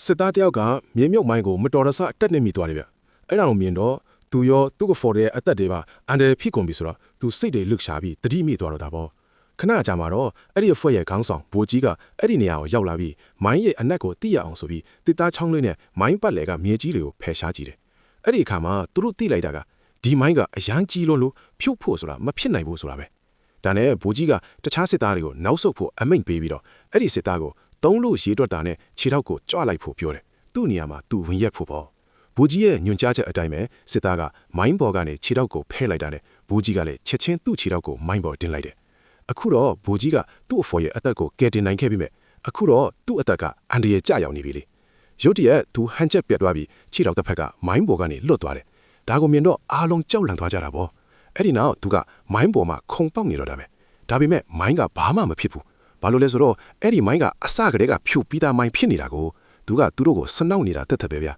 စစ်သားတယောက်ကမြေမြုပ်မိုင်းကိုမတော်တဆတက်နေမိသွားတယ်ဗျအဲ့ဒါကိုမြင်တော့သူရောသူ့ကိုဖော်တဲ့အသက်တွေပါအန်တယ်ဖြစ်ကုန်ပြီဆိုတော့သူစိတ်တွေလှုပ်ရှားပြီးတတိမိသွားတော့တာပေါ့ခဏကြာမှာတော့အဲ့ဒီအဖွဲ့ရဲ့ခေါင်းဆောင်ဘိုးကြီးကအဲ့ဒီနေရာကိုရောက်လာပြီးမိုင်းရဲ့အနက်ကိုတိရအောင်ဆိုပြီးတစ်သားချောင်းလေးနဲ့မိုင်းပတ်လေကမြေကြီးတွေကိုဖယ်ရှားကြည့်တယ်အဲ့ဒီအခါမှာသူတို့တိလိုက်တာကဒီမိုင်းကအရန်ကြီးလို့ဖြုတ်ဖို့ဆိုတာမဖြစ်နိုင်ဘူးဆိုတာပဲဒါနဲ့ဘိုးကြီးကတခြားစစ်သားတွေကိုနောက်ဆုတ်ဖို့အမိန့်ပေးပြီးတော့အဲ့ဒီစစ်သားကိုသုံးလို့ရေတွက်တာနဲ့ခြေထောက်ကိုကြွလိုက်ဖို့ပြောတယ်သူ့နေရာမှာသူဝင်ရက်ဖို့ပေါ့ဘိုးကြီးရဲ့ညွန်ကြားချက်အတိုင်းပဲစစ်သားကမိုင်းပေါ်ကနေခြေထောက်ကိုဖဲလိုက်တာနဲ့ဘိုးကြီးကလည်းချက်ချင်းသူ့ခြေထောက်ကိုမိုင်းပေါ်တင်လိုက်တယ်အခုတော့ဘိုးကြီးကသူ့အဖေရဲ့အသက်ကိုကယ်တင်နိုင်ခဲ့ပြီမဲ့အခုတော့သူ့အသက်ကအန်ဒီရဲ့ကြရောက်နေပြီလေရုတ်တရက်သူဟန်ချက်ပြတ်သွားပြီးခြေထောက်တစ်ဖက်ကမိုင်းပေါ်ကနေလွတ်သွားတယ်ဒါကိုမြင်တော့အားလုံးကြောက်လန့်သွားကြတာပေါ့အဲ့ဒီနောက်သူကမိုင်းပေါ်မှာခုန်ပေါက်နေတော့တာပဲဒါပေမဲ့မိုင်းကဘာမှမဖြစ်ဘူးဘာလို့လဲဆိုတော့အဲ့ဒီမိုင်းကအစကတည်းကဖြူပြီးသားမိုင်းဖြစ်နေတာကိုသူကသူတို့ကိုစနှောက်နေတာတက်တက်ပဲဗျ